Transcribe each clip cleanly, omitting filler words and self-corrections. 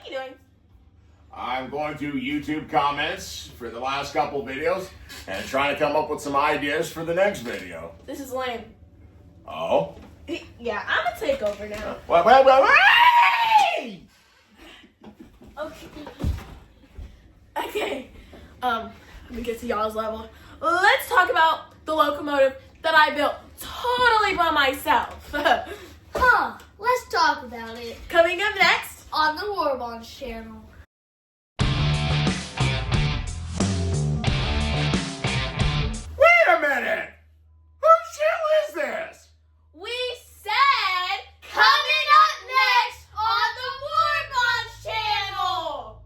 are you doing? I'm going through YouTube comments for the last couple videos and trying to come up with some ideas for the next video. This is lame. Oh? Yeah, I'm gonna take over now. Wait! Okay. Let me get to y'all's level. Let's talk about the locomotive that I built totally by myself. Let's talk about it Coming up next on the Warbonds channel. Wait a minute! Whose channel is this? We said coming up next on the Warbonds channel.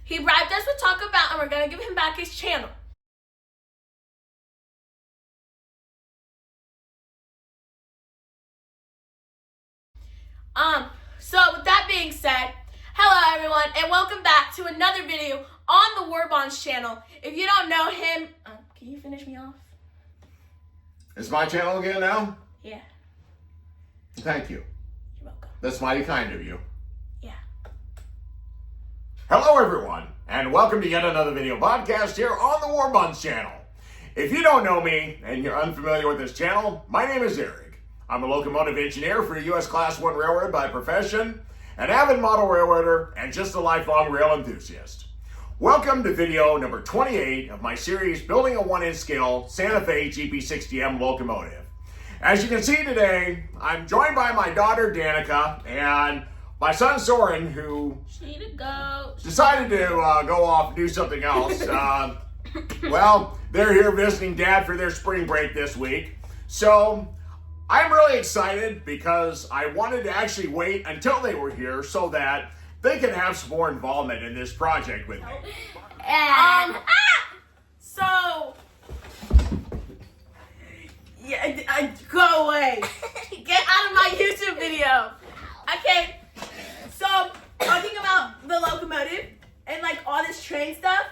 he bribed us with Talk About, and we're gonna give him back his channel. So with that being said, hello everyone, and welcome back to another video on the Warbonds channel. If you don't know him, can you finish me off? It's my channel again now? Yeah, Thank you. you're welcome. That's mighty kind of you. Yeah. Hello everyone, and welcome to yet another video podcast here on the Warbonds channel. If you don't know me, and you're unfamiliar with this channel, my name is Eric. I'm a locomotive engineer for a U.S. Class 1 railroad by profession, an avid model railroader, and just a lifelong rail enthusiast. Welcome to video number 28 of my series, Building a 1-inch scale Santa Fe GP60M Locomotive. As you can see today, I'm joined by my daughter Danica and my son Soren, who Need to go. decided to go off and do something else. Well, they're here visiting Dad for their spring break this week. So I'm really excited because I wanted to actually wait until they were here so that they could have some more involvement in this project with me. So, yeah, go away. Get out of my YouTube video. Okay, so talking about the locomotive and like all this train stuff,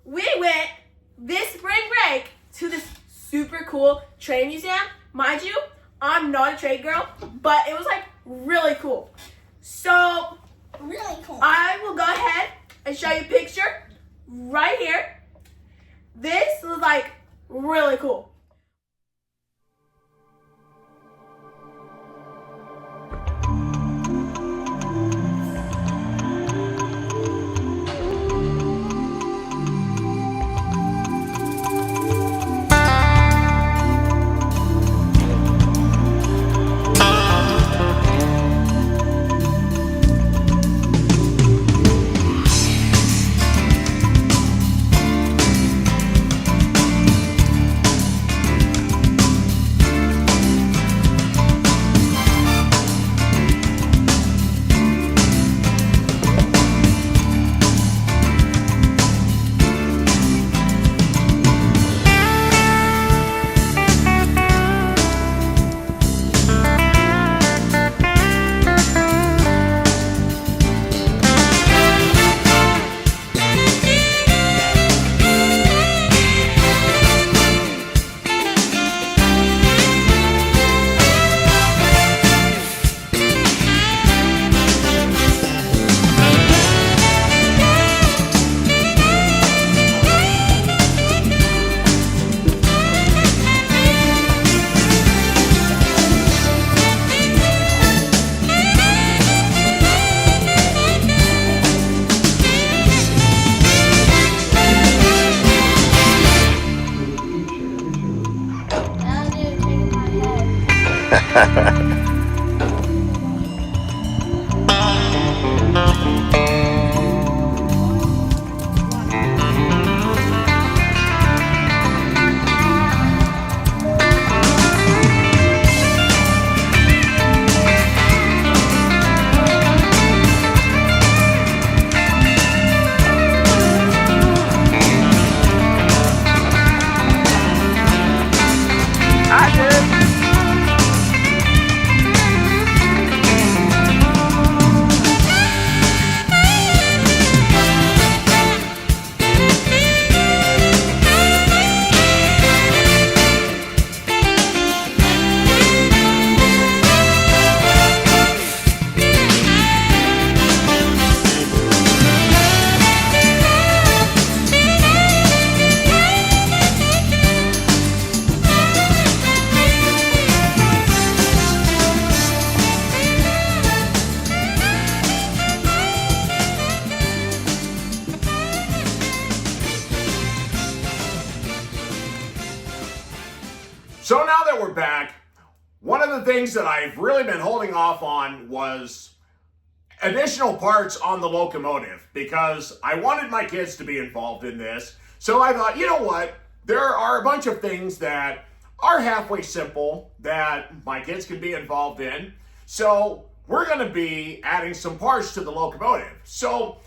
we went this spring break to this super cool train museum. Mind you, I'm not a train girl, but it was like really cool. So Really cool. I will go ahead and show you a picture right here. This was like really cool. So now that we're back, one of the things that I've really been holding off on was additional parts on the locomotive because I wanted my kids to be involved in this. So I thought, you know what? There are a bunch of things that are halfway simple that my kids can be involved in. So we're going to be adding some parts to the locomotive. So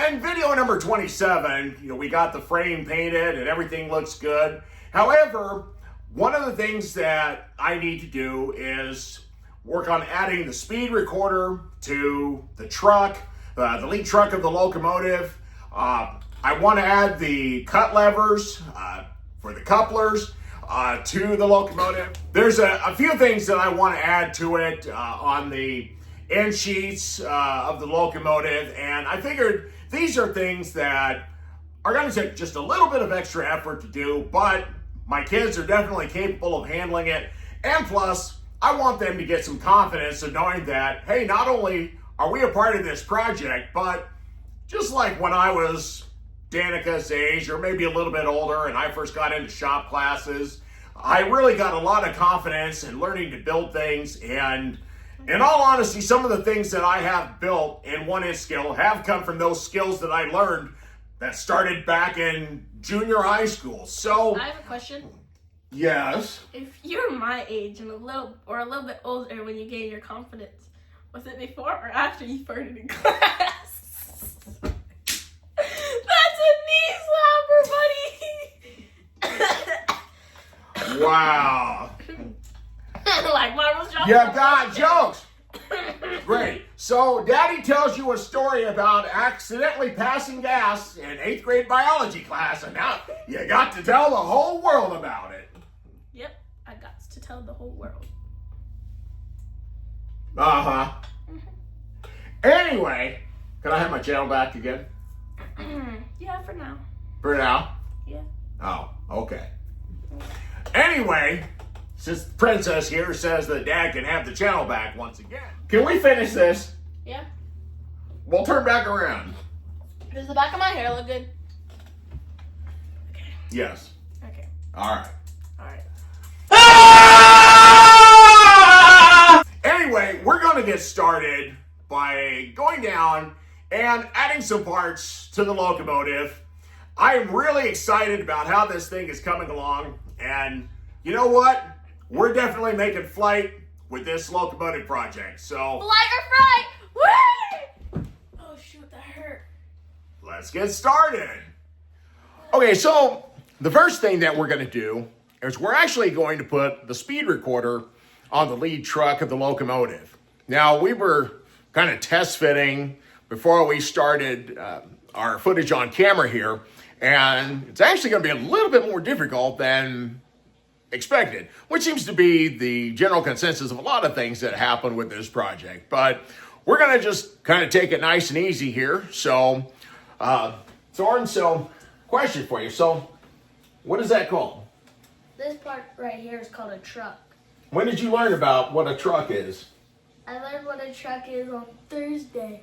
in video number 27, we got the frame painted and everything looks good. However, one of the things that I need to do is work on adding the speed recorder to the truck, the lead truck of the locomotive. I want to add the cut levers for the couplers to the locomotive. There's a few things that I want to add to it on the end sheets of the locomotive, and I figured these are things that are going to take just a little bit of extra effort to do, but my kids are definitely capable of handling it, and plus, I want them to get some confidence in knowing that, hey, not only are we a part of this project, but just like when I was Danica's age, or maybe a little bit older, and I first got into shop classes, I really got a lot of confidence in learning to build things, and in all honesty, some of the things that I have built in 1-inch scale have come from those skills that I learned that started back in junior high school. So I have a question. Yes. If you're my age and a little bit older when you gained your confidence, was it before or after you farted in class? That's a knee slapper, buddy. Wow. Like Marvel's dropping. You got jokes. Great. So Daddy tells you a story about accidentally passing gas in 8th grade biology class, and now you got to tell the whole world about it. Yep, I got to tell the whole world. Uh-huh. Anyway, can I have my channel back again? Yeah, for now. For now? Yeah. Oh, okay. Anyway, since Princess here says that Dad can have the channel back once again, can we finish this? Yeah. We'll turn back around. Does the back of my hair look good? Okay. Yes. Okay. All right. All right. Anyway, we're going to get started by going down and adding some parts to the locomotive. I am really excited about how this thing is coming along, and you know what? We're definitely making flight with this locomotive project, so Flight or fright! Whee! Oh shoot, that hurt. let's get started. Okay, so the first thing that we're going to do is we're actually going to put the speed recorder on the lead truck of the locomotive. Now, we were kind of test fitting before we started our footage on camera here, and it's actually going to be a little bit more difficult than expected, which seems to be the general consensus of a lot of things that happen with this project. But we're going to just kind of take it nice and easy here. So, Thorn, question for you. So, what is that called? This part right here is called a truck. When did you learn about what a truck is? I learned what a truck is on Thursday.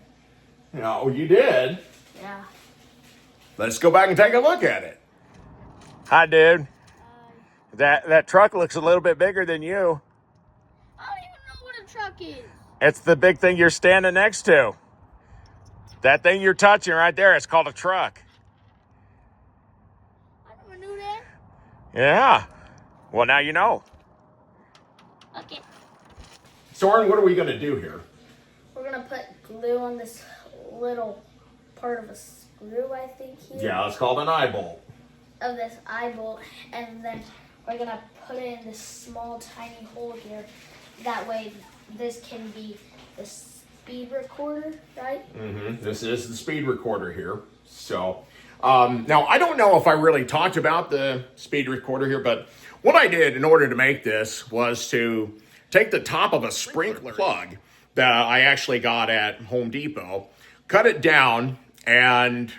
Oh, you did? Yeah. Let's go back and take a look at it. Hi, dude. That truck looks a little bit bigger than you. I don't even know what a truck is. It's the big thing you're standing next to. That thing you're touching right there, it's called a truck. I never knew that. Yeah. Well, now you know. Okay. Soren, what are we going to do here? We're going to put glue on this little part of a screw, I think, here. Yeah, it's called an eye bolt. Of this eye bolt, and then we're going to put it in this small, tiny hole here. That way, this can be the speed recorder, right? Mm-hmm. This is the speed recorder here. So, now I don't know if I really talked about the speed recorder here, but what I did in order to make this was to take the top of a sprinkler plug that I actually got at Home Depot, cut it down, and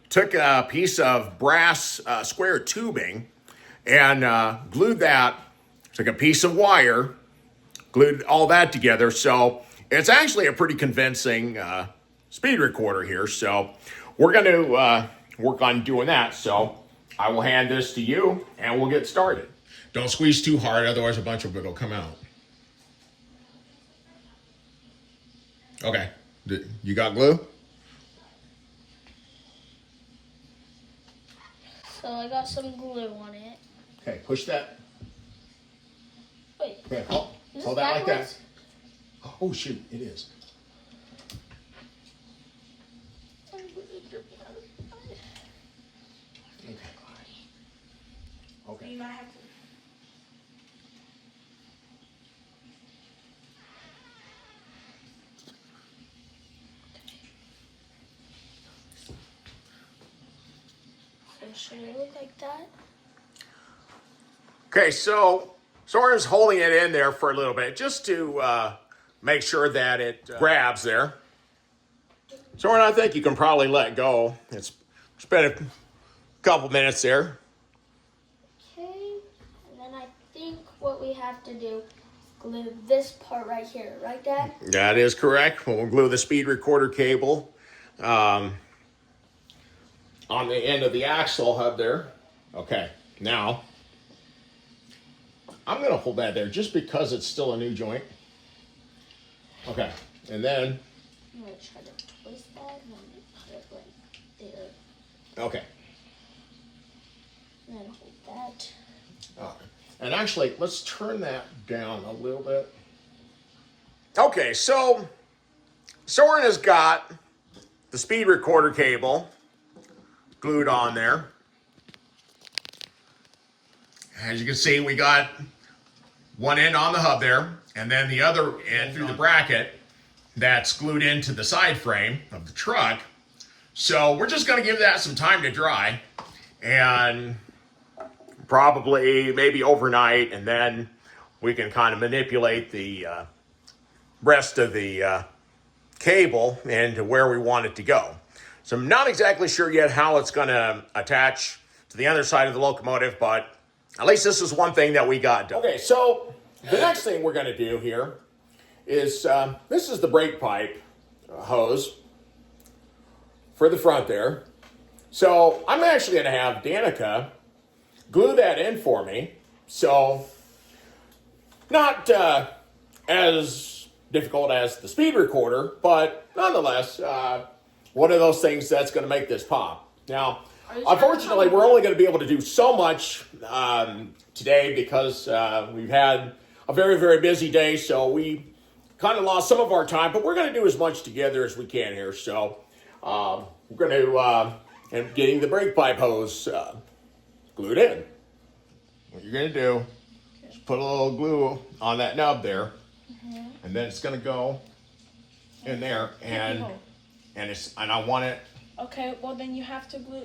took a piece of brass square tubing and glued that, took a piece of wire, glued all that together. So it's actually a pretty convincing speed recorder here. So we're going to work on doing that. So I will hand this to you and we'll get started. Don't squeeze too hard, otherwise a bunch of it will come out. Okay, you got glue? So I got some glue on it. Okay, push that. Wait, Okay, is this hold that like that. backwards? Oh shoot, it is. Okay. You might have to. So should it look like that? Okay, so Soren's holding it in there for a little bit just to make sure that it grabs there. Soren, I think you can probably let go. It's been a couple minutes there. Okay, and then I think what we have to do is glue this part right here, right, Dad? That is correct. We'll glue the speed recorder cable on the end of the axle hub there. Okay, now I'm going to hold that there just because it's still a new joint. Okay, and then, I'm going to try to twist that and then put it right there. okay. And then hold that. All right. And actually, let's turn that down a little bit. Okay, so Soren has got the speed recorder cable glued on there. As you can see, we got one end on the hub there, and then the other end through the bracket that's glued into the side frame of the truck. So we're just going to give that some time to dry, and probably maybe overnight, and then we can kind of manipulate the rest of the cable into where we want it to go. So I'm not exactly sure yet how it's going to attach to the other side of the locomotive, but at least this is one thing that we got done. Okay, so the next thing we're going to do here is, this is the brake pipe hose for the front there. So I'm actually going to have Danica glue that in for me. So not as difficult as the speed recorder, but nonetheless, one of those things that's going to make this pop. Now, unfortunately, we're only going to be able to do so much today because we've had a very, very busy day, so we kind of lost some of our time, but we're going to do as much together as we can here. So we're going to end up getting the brake pipe hose glued in. What you're going to do is put a little glue on that nub there, and then it's going to go in there, and I want it. Okay, well then you have to glue.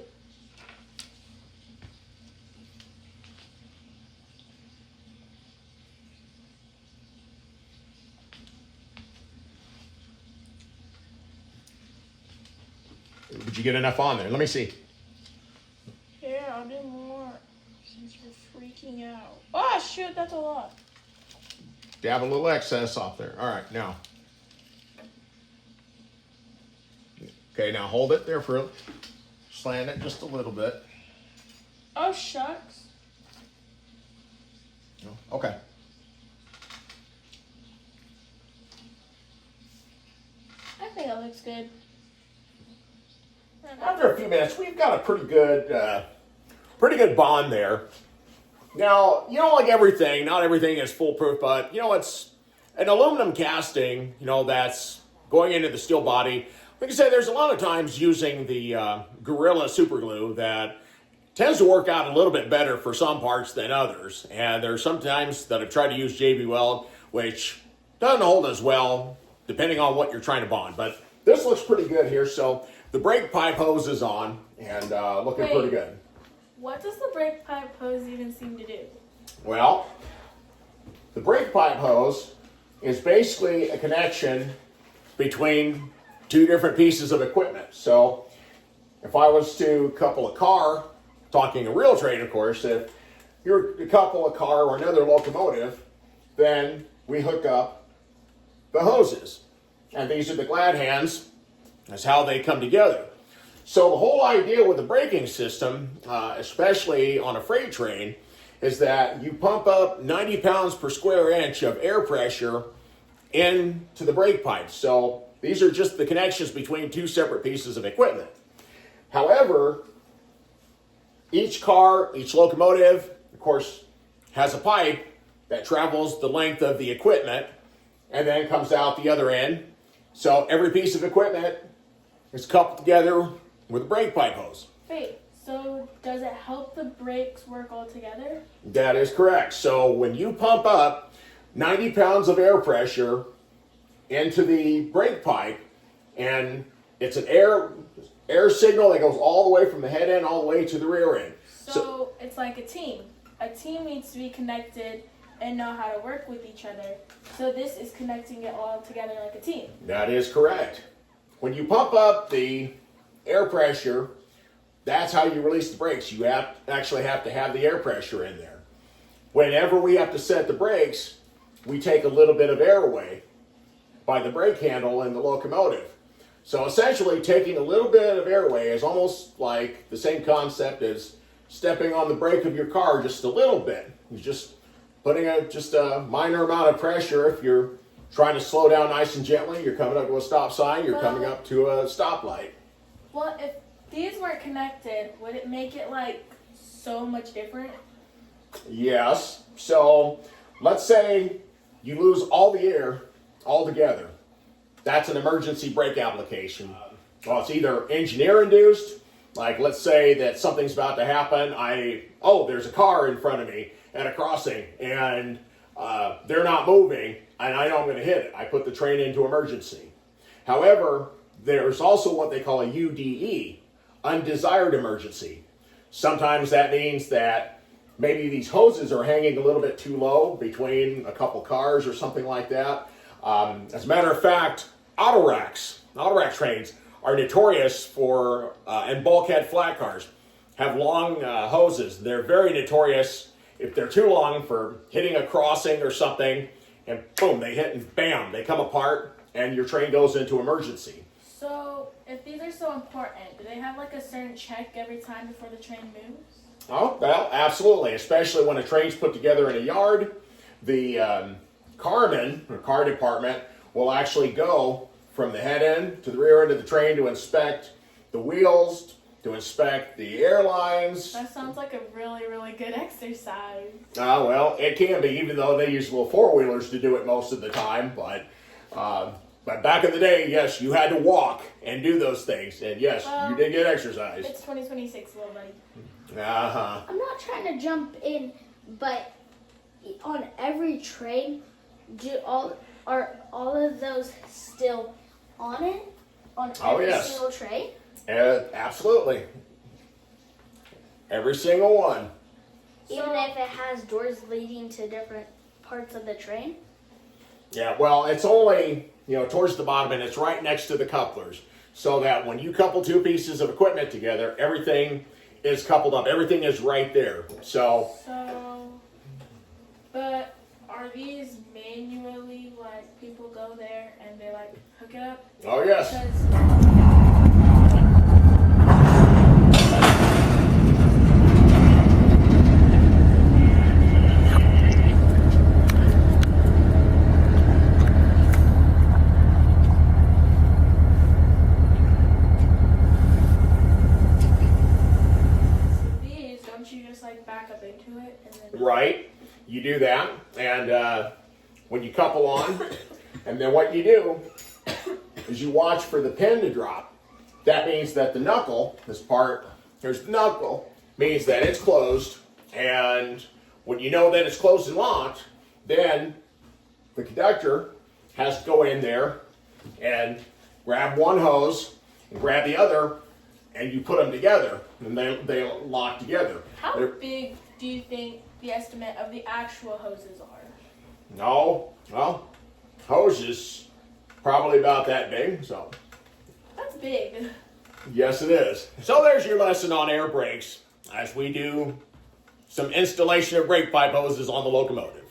Did you get enough on there? Let me see. Yeah, I'll do more since you're freaking out. Oh shoot, that's a lot. Dab a little excess off there. All right, now. Okay, now hold it there for, slant it just a little bit. Oh shucks. Okay. I think it looks good. After a few minutes, we've got a pretty good bond there. Now, like everything, not everything is foolproof, but it's an aluminum casting, that's going into the steel body. Like I said, there's a lot of times using the Gorilla Super Glue that tends to work out a little bit better for some parts than others. And there's sometimes that I've tried to use JB Weld, which doesn't hold as well, depending on what you're trying to bond. But this looks pretty good here. So the brake pipe hose is on and looking pretty good. What does the brake pipe hose even seem to do? Well, the brake pipe hose is basically a connection between two different pieces of equipment. So if I was to couple a car, talking a real train, of course, if you're to couple a car or another locomotive, then we hook up the hoses. And these are the glad hands. That's how they come together. So the whole idea with the braking system, especially on a freight train, is that you pump up 90 pounds per square inch of air pressure into the brake pipes. So these are just the connections between two separate pieces of equipment. However, each car, each locomotive, of course, has a pipe that travels the length of the equipment and then comes out the other end. So every piece of equipment is coupled together with a brake pipe hose. Wait, so does it help the brakes work all together? That is correct. So when you pump up 90 pounds of air pressure into the brake pipe, and it's an air signal that goes all the way from the head end all the way to the rear end. So it's like a team. A team needs to be connected and know how to work with each other. So this is connecting it all together like a team. That is correct. When you pump up the air pressure, that's how you release the brakes. You actually have to have the air pressure in there. Whenever we have to set the brakes, we take a little bit of air away by the brake handle in the locomotive. So essentially, taking a little bit of air away is almost like the same concept as stepping on the brake of your car just a little bit. You're just putting just a minor amount of pressure. If you're trying to slow down nice and gently, you're coming up to a stop sign, you're coming up to a stoplight. Well, if these weren't connected, would it make it like so much different? Yes. So let's say you lose all the air altogether. That's an emergency brake application. Well, it's either engineer induced, like let's say that something's about to happen. There's a car in front of me at a crossing and they're not moving and I know I'm going to hit it. I put the train into emergency. However, there's also what they call a UDE, undesired emergency. Sometimes that means that maybe these hoses are hanging a little bit too low between a couple cars or something like that. As a matter of fact, auto rack trains are notorious for, and bulkhead flat cars have long hoses. They're very notorious if they're too long for hitting a crossing or something, and boom, they hit and bam, they come apart and your train goes into emergency. So if these are so important, do they have like a certain check every time before the train moves? Oh, well, absolutely, especially when a train's put together in a yard. The carman, or car department, will actually go from the head end to the rear end of the train to inspect the wheels, to inspect the airlines. That sounds like a really, really good exercise. Well, it can be, even though they use little four-wheelers to do it most of the time. But back in the day, yes, you had to walk and do those things. And yes, you did get exercise. It's 2026, little buddy. Uh-huh. I'm not trying to jump in, but on every train, are all of those still on it? On every single train? Absolutely. Every single one. Even if it has doors leading to different parts of the train? Yeah, well, it's only, towards the bottom, and it's right next to the couplers. So that when you couple two pieces of equipment together, everything is coupled up. Everything is right there. But are these manually, like, people go there and they, like, hook it up? Oh, yes. Back up into it and then... Right, you do that, and when you couple on, and then what you do is you watch for the pin to drop. That means that the knuckle, here's the knuckle, means that it's closed, and when you know that it's closed and locked, then the conductor has to go in there and grab one hose and grab the other, and you put them together, and they lock together. How big do you think the estimate of the actual hoses are? No, well, hoses probably about that big, so. That's big. Yes, it is. So there's your lesson on air brakes as we do some installation of brake pipe hoses on the locomotive.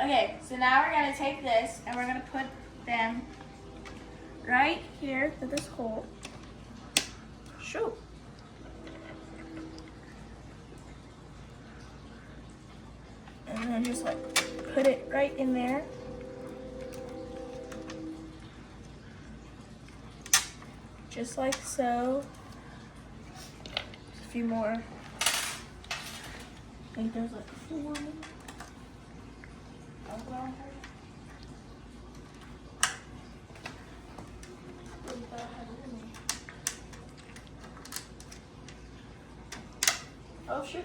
Okay, so now we're going to take this and we're going to put them right here to this hole. Shoot. then just like put it right in there. Just like so. Just a few more. I think there's like 4. Oh shoot.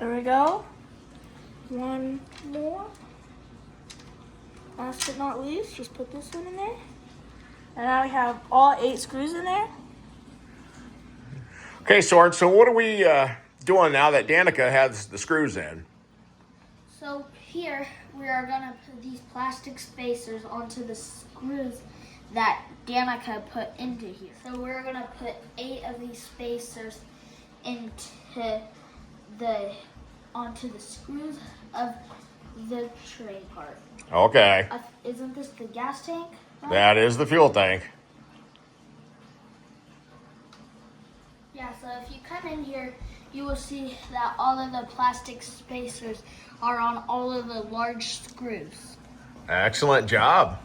There we go. One more. Last but not least, just put this one in there. And now we have all 8 screws in there. Okay, Soren, so what are we doing now that Danica has the screws in? So here we are gonna put these plastic spacers onto the screws that Danica put into here. So we're gonna put 8 of these spacers onto the screws of the train part. Okay. Isn't this the gas tank? Right? That is the fuel tank. Yeah, so if you come in here, you will see that all of the plastic spacers are on all of the large screws. Excellent job.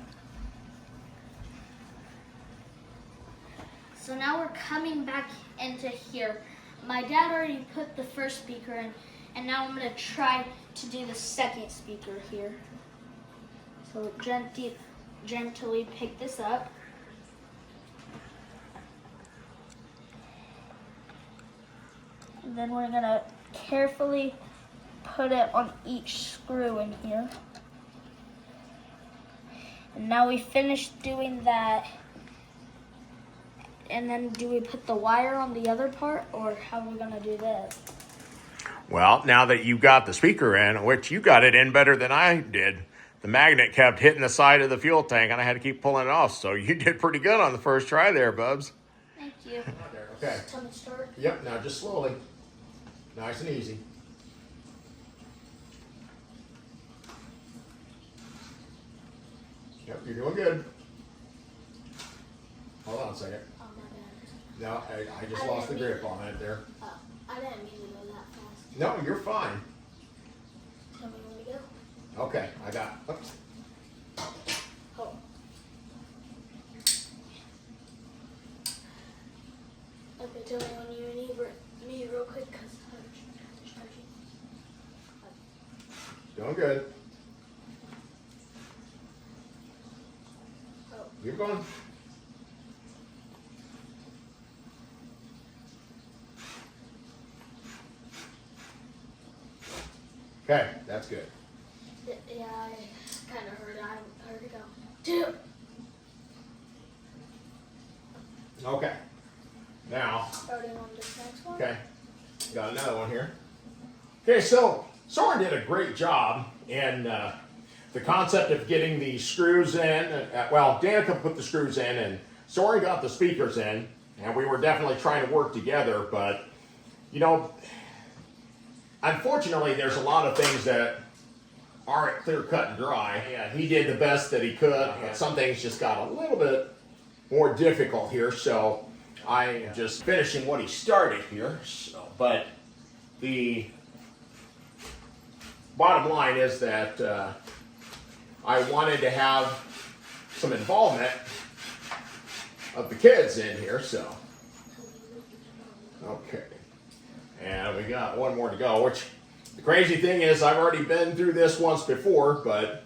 So now we're coming back into here. My dad already put the first speaker in, and now I'm going to try to do the second speaker here. So gently pick this up. And then we're going to carefully put it on each screw in here. And now we finished doing that. And then do we put the wire on the other part, or how are we going to do that? Well, now that you got the speaker in, which you got it in better than I did, the magnet kept hitting the side of the fuel tank, and I had to keep pulling it off. So you did pretty good on the first try there, Bubs. Thank you. Okay. Tell me to start. Yep, now just slowly. Nice and easy. Yep, you're doing good. Hold on a second. Oh, my bad. No, I just lost the grip on it there. I didn't mean to go that fast. No, you're fine. Tell me when to go. Okay, I got. Oops. Oh. Okay, tell me when you need real quick, because I'm charging. Doing good. Oh. You're going. Okay, that's good. Yeah, I kind of heard it. I heard it go. 2. Okay. Now, Starting on this next one. okay, got another one here. Okay, so Soren did a great job in the concept of getting the screws in. Well, Danica put the screws in, and Soren got the speakers in, and we were definitely trying to work together. But you know, unfortunately, there's a lot of things that aren't clear cut and dry. Yeah, he did the best that he could, but some things just got a little bit more difficult here. So I am just finishing what he started here. So, but the bottom line is that I wanted to have some involvement of the kids in here. So, okay. And we got one more to go, which the crazy thing is I've already been through this once before, but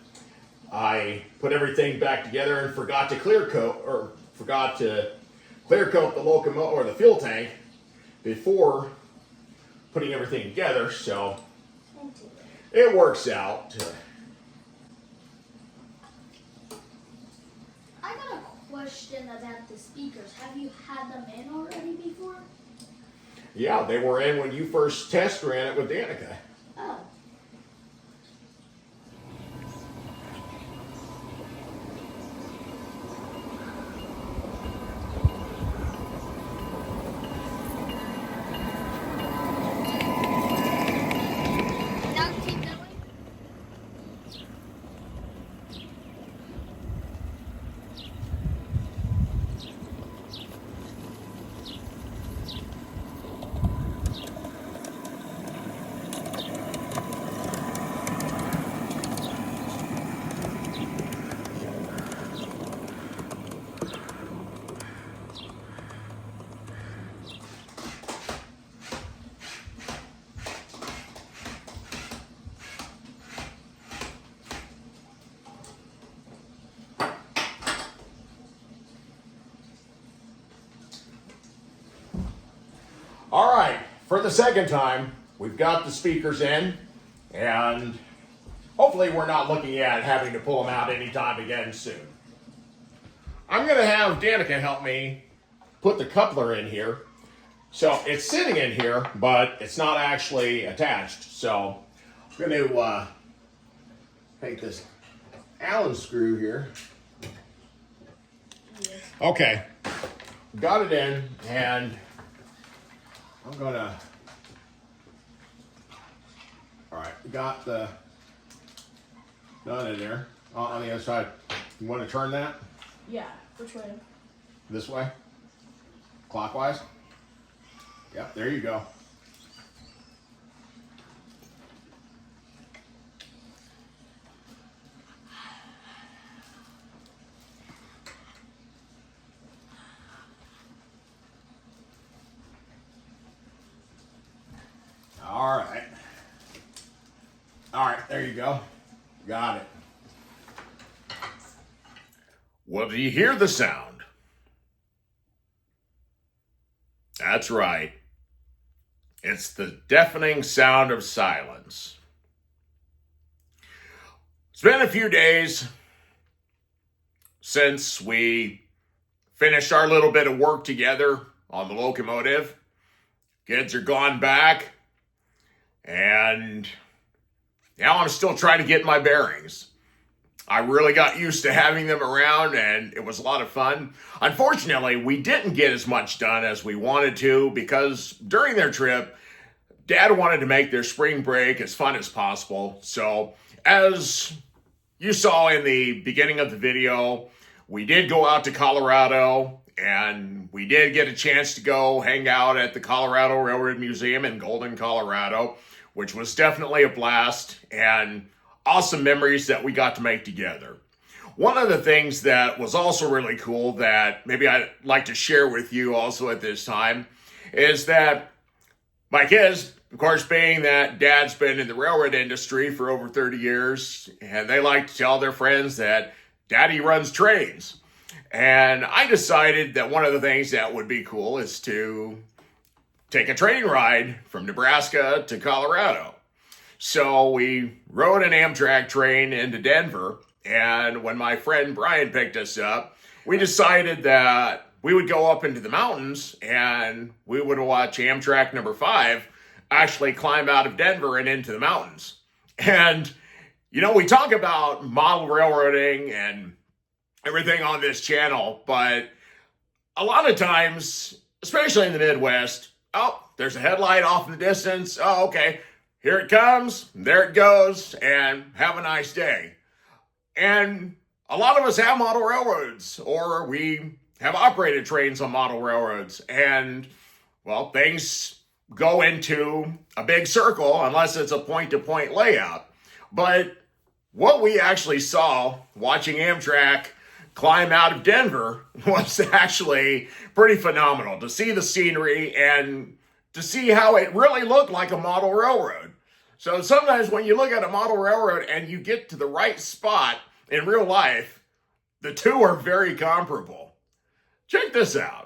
I put everything back together and forgot to clear coat the locomotive or the fuel tank before putting everything together, so it works out. I got a question about the speakers. Have you had them in already before? Yeah, they were in when you first test ran it with Danica. Oh. Now keep going. All right, for the second time, we've got the speakers in, and hopefully we're not looking at having to pull them out anytime again soon. I'm going to have Danica help me put the coupler in here. So it's sitting in here, but it's not actually attached. So I'm going to take this Allen screw here. Okay, got it in, and I'm going to, all right, got the done in there. On the other side, you want to turn that? Yeah, which way? This way? Clockwise? Yep, there you go. All right. All right, there you go. Got it. Well, do you hear the sound? That's right. It's the deafening sound of silence. It's been a few days since we finished our little bit of work together on the locomotive. Kids are gone back, and now I'm still trying to get my bearings. I really got used to having them around, and it was a lot of fun. Unfortunately, we didn't get as much done as we wanted to because during their trip, Dad wanted to make their spring break as fun as possible. So as you saw in the beginning of the video, we did go out to Colorado, and we did get a chance to go hang out at the Colorado Railroad Museum in Golden, Colorado, which was definitely a blast and awesome memories that we got to make together. One of the things that was also really cool that maybe I'd like to share with you also at this time is that my kids, of course, being that Dad's been in the railroad industry for over 30 years, and they like to tell their friends that Daddy runs trains. And I decided that one of the things that would be cool is to take a train ride from Nebraska to Colorado. So we rode an Amtrak train into Denver, and when my friend Brian picked us up, we decided that we would go up into the mountains and we would watch Amtrak number 5 actually climb out of Denver and into the mountains. And, you know, we talk about model railroading and everything on this channel, but a lot of times, especially in the Midwest, oh, there's a headlight off in the distance. Oh, okay. Here it comes, there it goes, and have a nice day. And a lot of us have model railroads, or we have operated trains on model railroads, and, well, things go into a big circle unless it's a point-to-point layout. But what we actually saw watching Amtrak climb out of Denver was actually pretty phenomenal. To see the scenery and to see how it really looked like a model railroad. So sometimes when you look at a model railroad and you get to the right spot in real life, the two are very comparable. Check this out.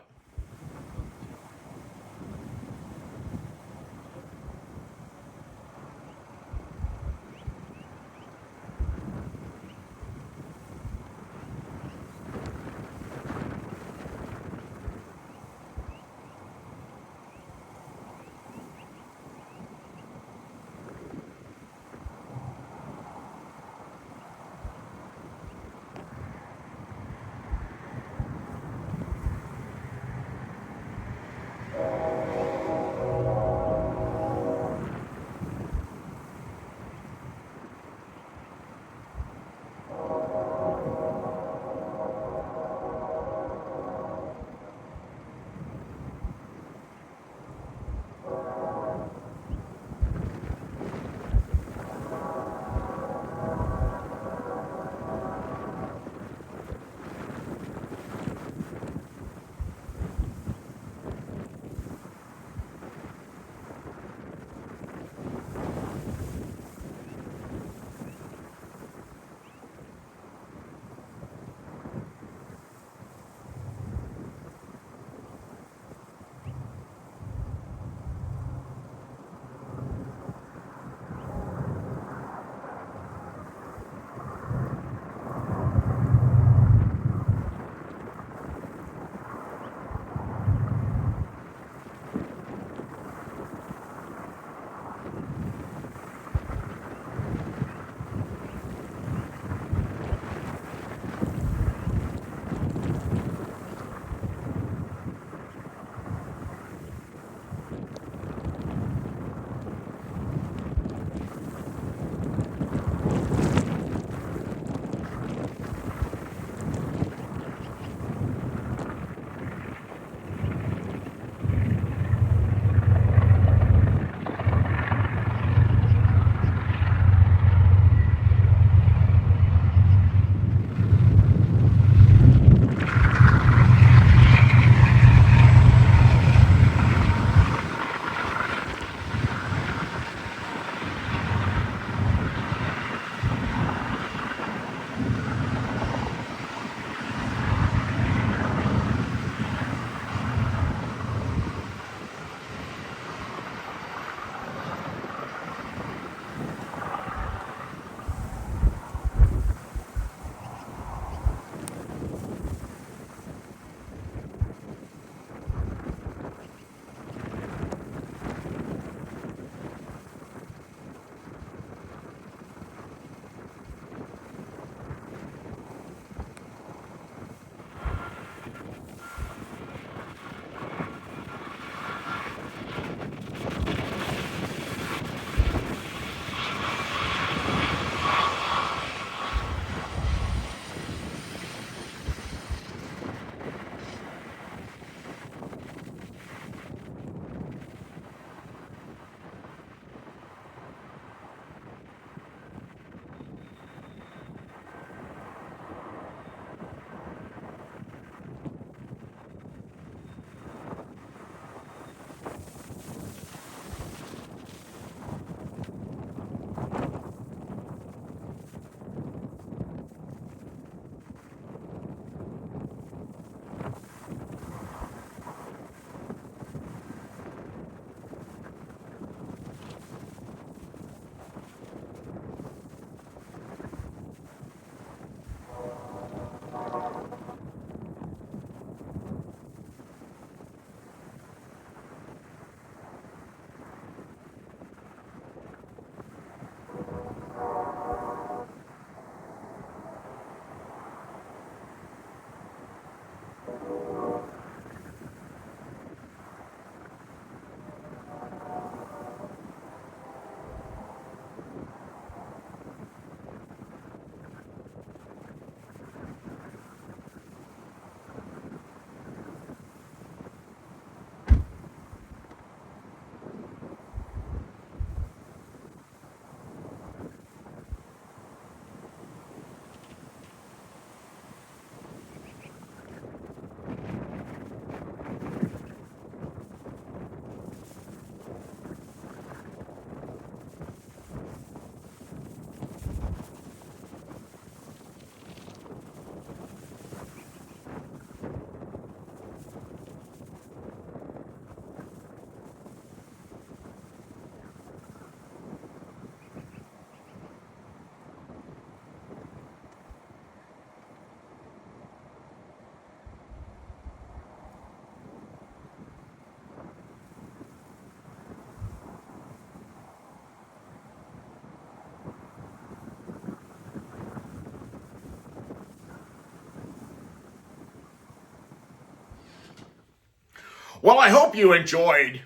Well, I hope you enjoyed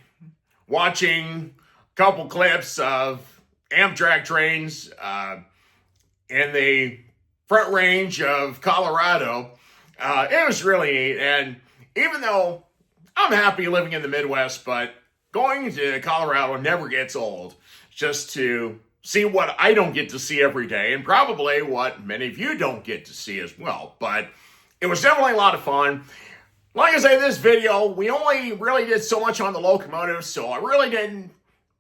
watching a couple clips of Amtrak trains in the Front Range of Colorado. It was really neat, and even though I'm happy living in the Midwest, but going to Colorado never gets old, just to see what I don't get to see every day, and probably what many of you don't get to see as well. But it was definitely a lot of fun. Like I say, this video, we only really did so much on the locomotive, so I really didn't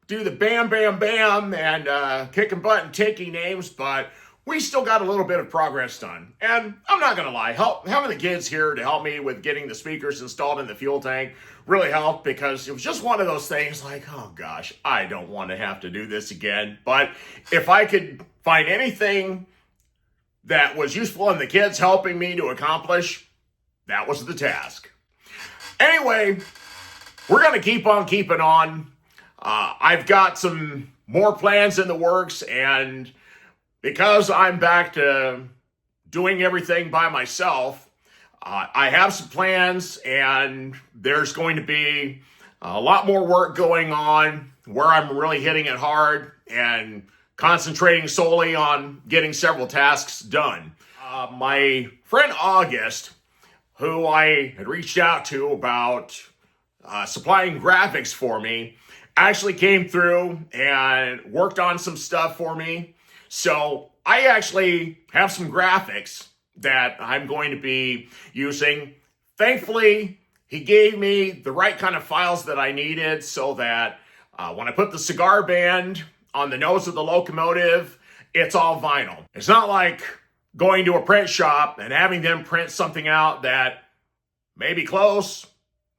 do the bam, bam, bam, and kicking butt and taking names, but we still got a little bit of progress done. And I'm not going to lie, having the kids here to help me with getting the speakers installed in the fuel tank really helped, because it was just one of those things like, oh gosh, I don't want to have to do this again. But if I could find anything that was useful in the kids helping me to accomplish, that was the task. Anyway, we're going to keep on keeping on. I've got some more plans in the works, and because I'm back to doing everything by myself, I have some plans, and there's going to be a lot more work going on where I'm really hitting it hard and concentrating solely on getting several tasks done. My friend August, who I had reached out to about supplying graphics for me, actually came through and worked on some stuff for me. So I actually have some graphics that I'm going to be using. Thankfully, he gave me the right kind of files that I needed, so that when I put the cigar band on the nose of the locomotive, it's all vinyl. It's not like going to a print shop and having them print something out that may be close,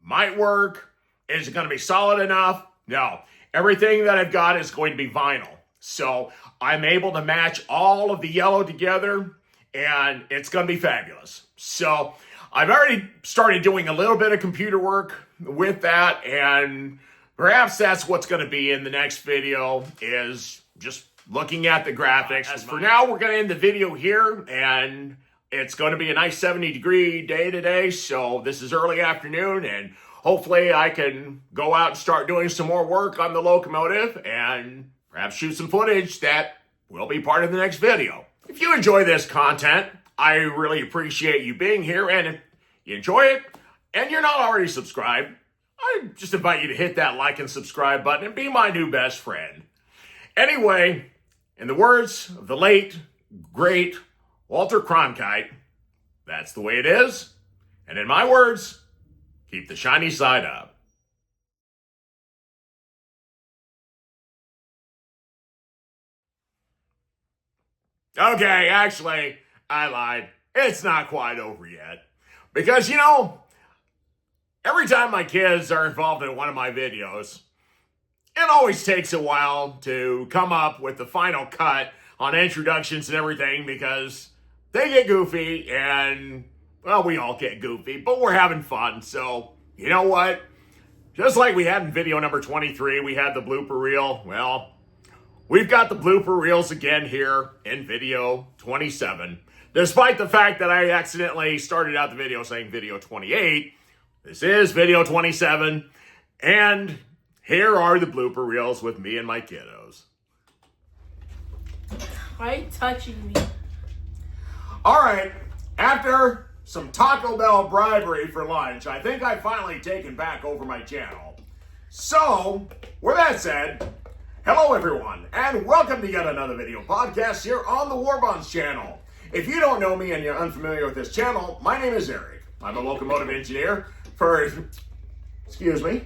might work, is it going to be solid enough? No, everything that I've got is going to be vinyl. So I'm able to match all of the yellow together, and it's going to be fabulous. So I've already started doing a little bit of computer work with that, and perhaps that's what's going to be in the next video, is just looking at the graphics. As for now, we're going to end the video here, and it's going to be a nice 70-degree day today, so this is early afternoon, and hopefully I can go out and start doing some more work on the locomotive and perhaps shoot some footage that will be part of the next video. If you enjoy this content, I really appreciate you being here, and if you enjoy it and you're not already subscribed, I just invite you to hit that like and subscribe button and be my new best friend. Anyway, in the words of the late, great Walter Cronkite, that's the way it is, and in my words, keep the shiny side up. Okay, actually, I lied. It's not quite over yet. Because, you know, every time my kids are involved in one of my videos, it always takes a while to come up with the final cut on introductions and everything, because they get goofy, and, well, we all get goofy, but we're having fun. So, you know what? Just like we had in video number 23, we had the blooper reel. Well, we've got the blooper reels again here in video 27. Despite the fact that I accidentally started out the video saying video 28, this is video 27, and here are the blooper reels with me and my kiddos. Why are you touching me? All right, after some Taco Bell bribery for lunch, I think I've finally taken back over my channel. So, with that said, hello everyone, and welcome to yet another video podcast here on the Warbuns channel. If you don't know me and you're unfamiliar with this channel, my name is Eric. I'm a locomotive engineer for, excuse me.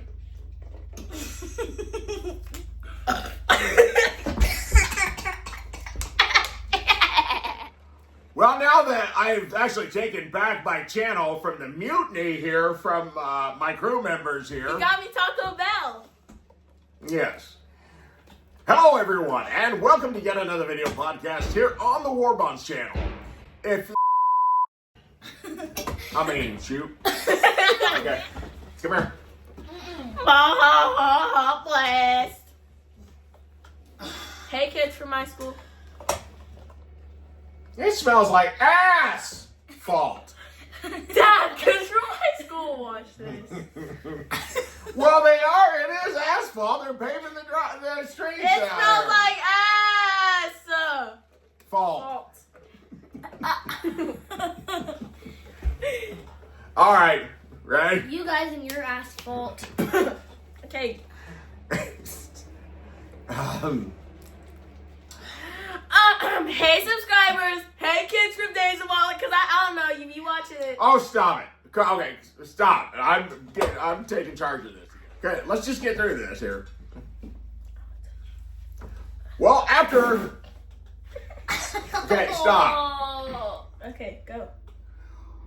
Well, now that I've actually taken back my channel from the mutiny here from my crew members here. You got me Taco Bell. Yes. Hello, everyone, and welcome to yet another video podcast here on the Warbuns channel. If I mean, shoot. Okay, come here. Blast. Hey, kids from my school. It smells like ass. Fault. Dad, kids from my school watched this. Well, they are. It is asphalt. They're paving the streets. It smells like ass. Fault. Salt. All right. Ready? You guys and your asphalt. Okay. Hey subscribers, hey kids from Days of Wallet, because I don't know you watching it. Oh, stop it. Okay, stop. I'm taking charge of this. Okay, let's just get through this here. Well, after... Okay, stop. Oh. Okay, go.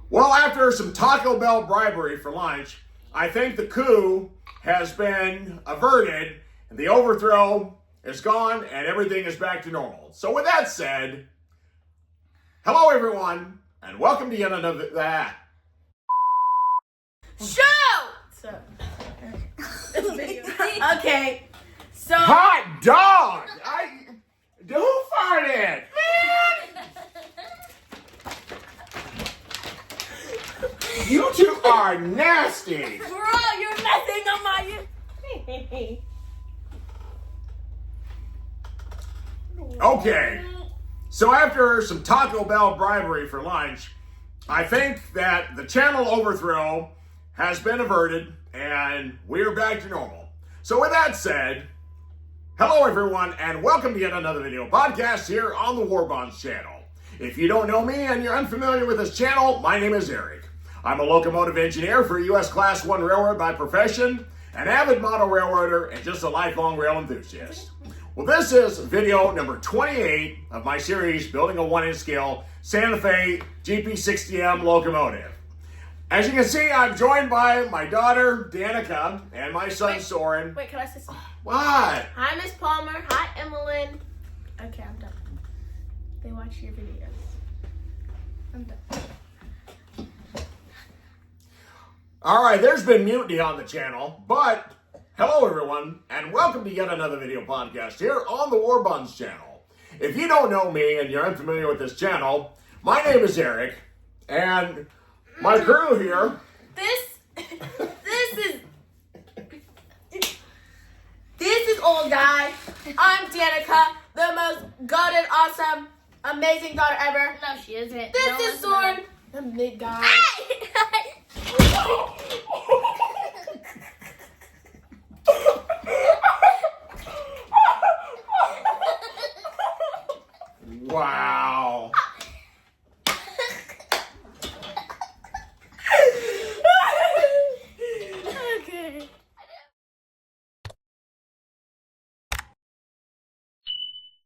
Well, after some Taco Bell bribery for lunch, I think the coup has been averted, and the overthrow is gone, and everything is back to normal. So with that said, hello everyone, and welcome to yet another... Show! So, this video. Okay, so... Hot dog! Who farted? You two are nasty! Bro, you're messing up my... Okay, so after some Taco Bell bribery for lunch, I think that the channel overthrow has been averted and we're back to normal. So with that said, hello everyone and welcome to yet another video podcast here on the War Bonds channel. If you don't know me and you're unfamiliar with this channel, my name is Eric. I'm a locomotive engineer for a U.S. Class 1 railroad by profession, an avid model railroader, and just a lifelong rail enthusiast. Well, this is video number 28 of my series, Building a 1-inch Scale Santa Fe GP60M Locomotive. As you can see, I'm joined by my daughter, Danica, and my son, Soren. Wait, can I say something? What? Hi, Miss Palmer. Hi, Emmeline. Okay, I'm done. They watch your videos. I'm done. All right, there's been mutiny on the channel, but hello everyone, and welcome to yet another video podcast here on the War Bonds channel. If you don't know me and you're unfamiliar with this channel, my name is Eric, and my crew here... This is old guy. I'm Danica, the most goated, awesome, amazing daughter ever. No, she isn't. This No, is it's Soren, the mid guy. Wow.